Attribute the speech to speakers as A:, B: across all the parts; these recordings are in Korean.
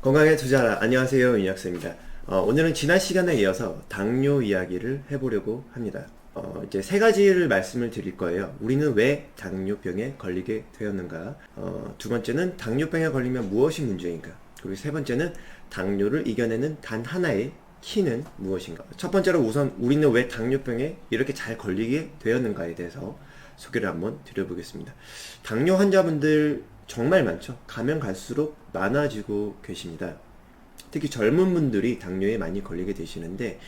A: 건강에 투자하라. 안녕하세요, 윤약수입니다. 오늘은 지난 시간에 이어서 당뇨 이야기를 해보려고 합니다. 이제 세 가지를 말씀을 드릴 거예요. 우리는 왜 당뇨병에 걸리게 되었는가? 두 번째는 당뇨병에 걸리면 무엇이 문제인가? 그리고 세 번째는 당뇨를 이겨내는 단 하나의 키는 무엇인가? 첫 번째로 우선 우리는 왜 당뇨병에 이렇게 잘 걸리게 되었는가에 대해서 소개를 한번 드려보겠습니다. 당뇨 환자분들 정말 많죠. 가면 갈수록 많아지고 계십니다. 특히 젊은 분들이 당뇨에 많이 걸리게 되시는데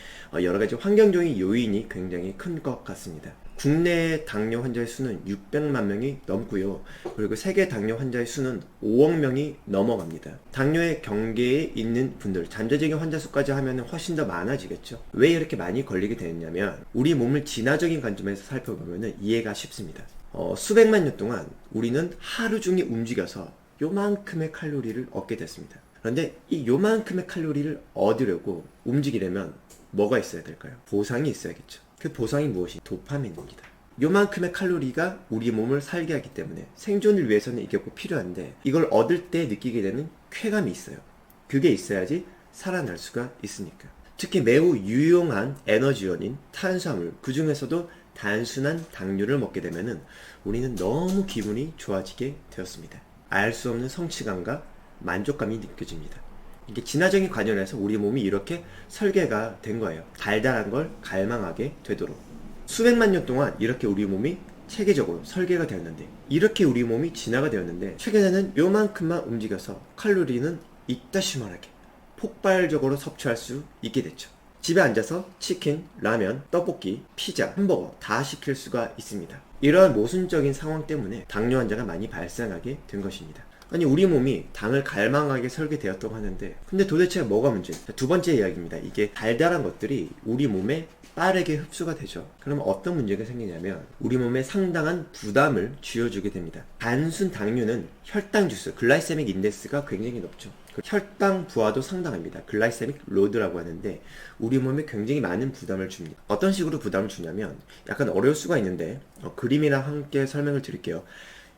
A: 여러 가지 환경적인 요인이 굉장히 큰 것 같습니다. 국내 당뇨 환자의 수는 600만 명이 넘고요. 그리고 세계 당뇨 환자의 수는 5억 명이 넘어갑니다. 당뇨의 경계에 있는 분들, 잠재적인 환자 수까지 하면 훨씬 더 많아지겠죠. 왜 이렇게 많이 걸리게 되었냐면 우리 몸을 진화적인 관점에서 살펴보면 이해가 쉽습니다. 수백만 년 동안 우리는 하루 종일 움직여서 요만큼의 칼로리를 얻게 됐습니다. 그런데 이 요만큼의 칼로리를 얻으려고 움직이려면 뭐가 있어야 될까요? 보상이 있어야겠죠. 그 보상이 무엇이? 도파민입니다. 요만큼의 칼로리가 우리 몸을 살게 하기 때문에 생존을 위해서는 이게 꼭 필요한데 이걸 얻을 때 느끼게 되는 쾌감이 있어요. 그게 있어야지 살아날 수가 있으니까. 특히 매우 유용한 에너지원인 탄수화물, 그 중에서도 단순한 당류를 먹게 되면은 우리는 너무 기분이 좋아지게 되었습니다. 알 수 없는 성취감과 만족감이 느껴집니다. 이게 진화적인 관념에서 우리 몸이 이렇게 설계가 된 거예요. 달달한 걸 갈망하게 되도록. 수백만 년 동안 이렇게 우리 몸이 체계적으로 설계가 되었는데, 이렇게 우리 몸이 진화가 되었는데 최근에는 요만큼만 움직여서 칼로리는 이따시만하게 폭발적으로 섭취할 수 있게 됐죠. 집에 앉아서 치킨, 라면, 떡볶이, 피자, 햄버거 다 시킬 수가 있습니다. 이러한 모순적인 상황 때문에 당뇨 환자가 많이 발생하게 된 것입니다. 아니, 우리 몸이 당을 갈망하게 설계되었다고 하는데 근데 도대체 뭐가 문제? 두 번째 이야기입니다. 이게 달달한 것들이 우리 몸에 빠르게 흡수가 되죠. 그러면 어떤 문제가 생기냐면 우리 몸에 상당한 부담을 쥐어주게 됩니다. 단순 당류는 혈당 지수, 글라이세믹 인덱스가 굉장히 높죠. 그 혈당 부하도 상당합니다. 글라이세믹 로드라고 하는데 우리 몸에 굉장히 많은 부담을 줍니다. 어떤 식으로 부담을 주냐면 약간 어려울 수가 있는데 그림이랑 함께 설명을 드릴게요.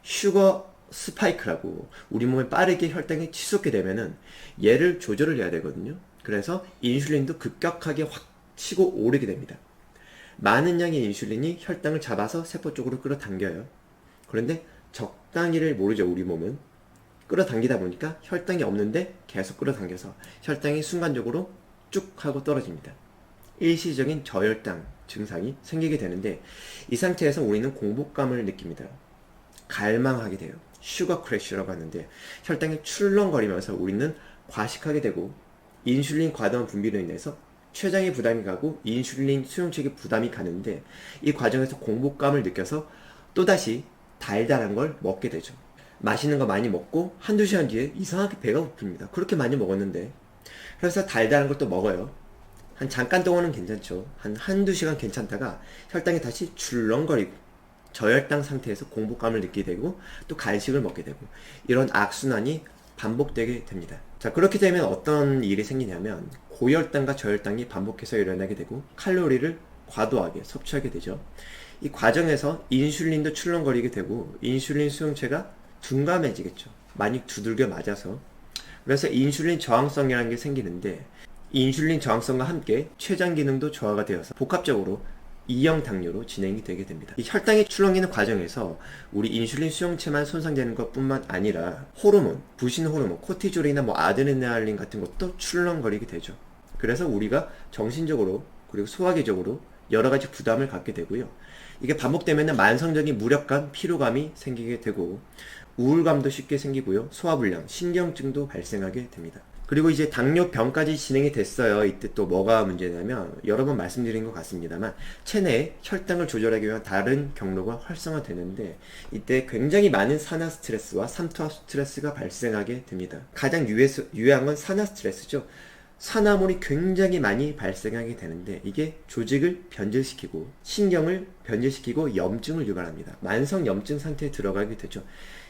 A: 슈거 스파이크라고 우리 몸에 빠르게 혈당이 치솟게 되면은 얘를 조절을 해야 되거든요. 그래서 인슐린도 급격하게 확 치고 오르게 됩니다. 많은 양의 인슐린이 혈당을 잡아서 세포 쪽으로 끌어당겨요. 그런데 적당히를 모르죠. 우리 몸은 끌어당기다 보니까 혈당이 없는데 계속 끌어당겨서 혈당이 순간적으로 쭉 하고 떨어집니다. 일시적인 저혈당 증상이 생기게 되는데 이 상태에서 우리는 공복감을 느낍니다. 갈망하게 돼요. 슈거 크래쉬라고 하는데 혈당이 출렁거리면서 우리는 과식하게 되고 인슐린 과다한 분비로 인해서 췌장에 부담이 가고 인슐린 수용체에 부담이 가는데 이 과정에서 공복감을 느껴서 또다시 달달한 걸 먹게 되죠. 맛있는 거 많이 먹고 한두 시간 뒤에 이상하게 배가 고픕니다. 그렇게 많이 먹었는데. 그래서 달달한 걸 또 먹어요. 한 잠깐 동안은 괜찮죠. 한두 시간 괜찮다가 혈당이 다시 줄렁거리고 저혈당 상태에서 공복감을 느끼게 되고 또 간식을 먹게 되고 이런 악순환이 반복되게 됩니다. 자, 그렇게 되면 어떤 일이 생기냐면 고혈당과 저혈당이 반복해서 일어나게 되고 칼로리를 과도하게 섭취하게 되죠. 이 과정에서 인슐린도 출렁거리게 되고 인슐린 수용체가 둔감해지겠죠. 많이 두들겨 맞아서. 그래서 인슐린 저항성이라는 게 생기는데 인슐린 저항성과 함께 췌장 기능도 저하가 되어서 복합적으로 2형 당뇨로 진행이 되게 됩니다. 이 혈당이 출렁이는 과정에서 우리 인슐린 수용체만 손상되는 것뿐만 아니라 호르몬, 부신 호르몬, 코티졸이나 아드레날린 같은 것도 출렁거리게 되죠. 그래서 우리가 정신적으로 그리고 소화기적으로 여러 가지 부담을 갖게 되고요. 이게 반복되면 만성적인 무력감, 피로감이 생기게 되고 우울감도 쉽게 생기고요. 소화불량, 신경증도 발생하게 됩니다. 그리고 이제 당뇨병까지 진행이 됐어요. 이때 또 뭐가 문제냐면 여러 번 말씀드린 것 같습니다만 체내에 혈당을 조절하기 위한 다른 경로가 활성화되는데 이때 굉장히 많은 산화 스트레스와 삼투압 스트레스가 발생하게 됩니다. 가장 유해한 건 산화 스트레스죠. 산화물이 굉장히 많이 발생하게 되는데 이게 조직을 변질시키고 신경을 변질시키고 염증을 유발합니다. 만성 염증 상태에 들어가게 되죠.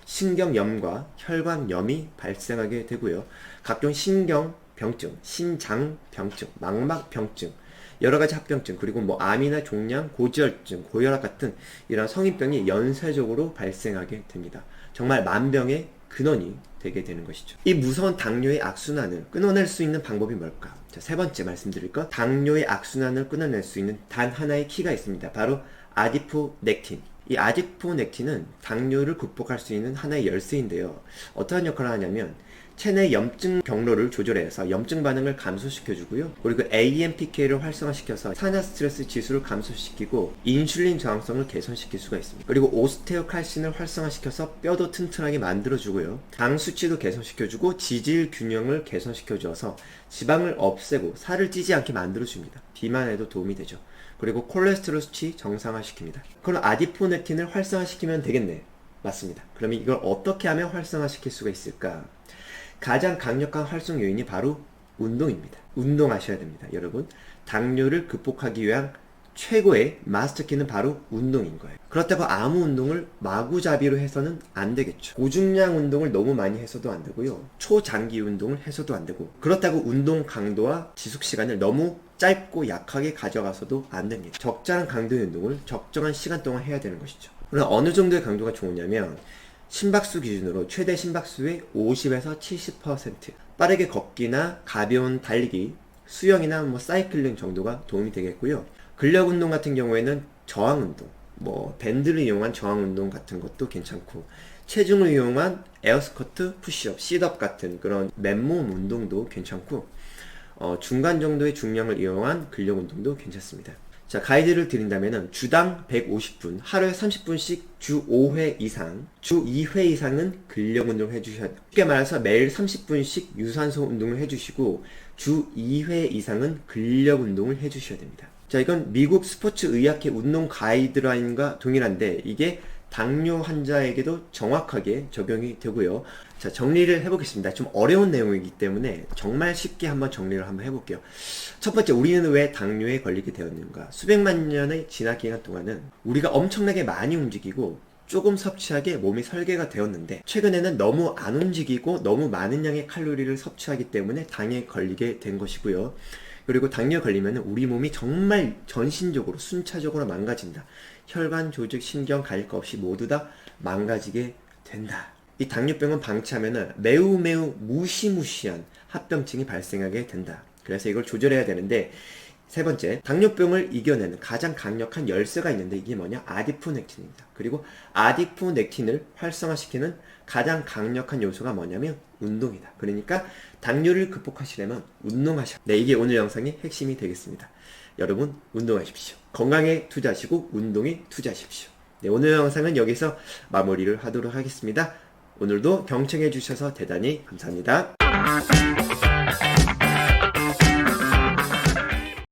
A: 신경염과 혈관염이 발생하게 되고요. 각종 신경병증, 신장병증, 망막병증, 여러가지 합병증, 그리고 암이나 종양, 고지혈증, 고혈압 같은 이런 성인병이 연쇄적으로 발생하게 됩니다. 정말 만병의 근원이 되게 되는 것이죠. 이 무서운 당뇨의 악순환을 끊어낼 수 있는 방법이 뭘까? 자, 세 번째 말씀드릴 것, 당뇨의 악순환을 끊어낼 수 있는 단 하나의 키가 있습니다. 바로 아디포넥틴. 이 아디포넥틴은 당뇨를 극복할 수 있는 하나의 열쇠인데요. 어떠한 역할을 하냐면 체내 염증 경로를 조절해서 염증 반응을 감소시켜주고요. 그리고 AMPK를 활성화시켜서 산화 스트레스 지수를 감소시키고 인슐린 저항성을 개선시킬 수가 있습니다. 그리고 오스테오칼신을 활성화시켜서 뼈도 튼튼하게 만들어주고요. 당 수치도 개선시켜주고 지질 균형을 개선시켜줘서 지방을 없애고 살을 찌지 않게 만들어줍니다. 비만에도 도움이 되죠. 그리고 콜레스테롤 수치 정상화시킵니다. 그럼 아디포넥틴을 활성화시키면 되겠네. 맞습니다. 그러면 이걸 어떻게 하면 활성화시킬 수가 있을까? 가장 강력한 활성 요인이 바로 운동입니다. 운동하셔야 됩니다. 여러분, 당뇨를 극복하기 위한 최고의 마스터키는 바로 운동인 거예요. 그렇다고 아무 운동을 마구잡이로 해서는 안 되겠죠. 고중량 운동을 너무 많이 해서도 안 되고요. 초장기 운동을 해서도 안 되고, 그렇다고 운동 강도와 지속 시간을 너무 짧고 약하게 가져가서도 안 됩니다. 적절한 강도의 운동을 적정한 시간 동안 해야 되는 것이죠. 그럼 어느 정도의 강도가 좋으냐면 심박수 기준으로 최대 심박수의 50에서 70%, 빠르게 걷기나 가벼운 달리기, 수영이나 사이클링 정도가 도움이 되겠고요. 근력 운동 같은 경우에는 저항 운동, 밴드를 이용한 저항 운동 같은 것도 괜찮고, 체중을 이용한 에어스쿼트, 푸시업, 시트업 같은 그런 맨몸 운동도 괜찮고, 중간 정도의 중량을 이용한 근력 운동도 괜찮습니다. 자, 가이드를 드린다면은 주당 150분, 하루에 30분씩 주 5회 이상, 주 2회 이상은 근력 운동을 해주셔야 돼요. 쉽게 말해서 매일 30분씩 유산소 운동을 해주시고 주 2회 이상은 근력 운동을 해주셔야 됩니다. 자, 이건 미국 스포츠 의학회 운동 가이드라인과 동일한데 이게 당뇨 환자에게도 정확하게 적용이 되고요. 자, 정리를 해보겠습니다. 좀 어려운 내용이기 때문에 정말 쉽게 한번 정리를 한번 해볼게요. 첫 번째, 우리는 왜 당뇨에 걸리게 되었는가? 수백만 년의 진화 기간 동안은 우리가 엄청나게 많이 움직이고 조금 섭취하게 몸이 설계가 되었는데, 최근에는 너무 안 움직이고 너무 많은 양의 칼로리를 섭취하기 때문에 당에 걸리게 된 것이고요. 그리고 당뇨에 걸리면 우리 몸이 정말 전신적으로 순차적으로 망가진다. 혈관, 조직, 신경 가릴 것 없이 모두 다 망가지게 된다. 이 당뇨병은 방치하면 매우 무시무시한 합병증이 발생하게 된다. 그래서 이걸 조절해야 되는데, 세 번째, 당뇨병을 이겨내는 가장 강력한 열쇠가 있는데 이게 뭐냐? 아디포넥틴입니다. 그리고 아디포넥틴을 활성화시키는 가장 강력한 요소가 뭐냐면 운동이다. 그러니까 당뇨를 극복하시려면 운동하셔. 네, 이게 오늘 영상의 핵심이 되겠습니다. 여러분, 운동하십시오. 건강에 투자하시고 운동에 투자하십시오. 네, 오늘 영상은 여기서 마무리를 하도록 하겠습니다. 오늘도 경청해 주셔서 대단히 감사합니다.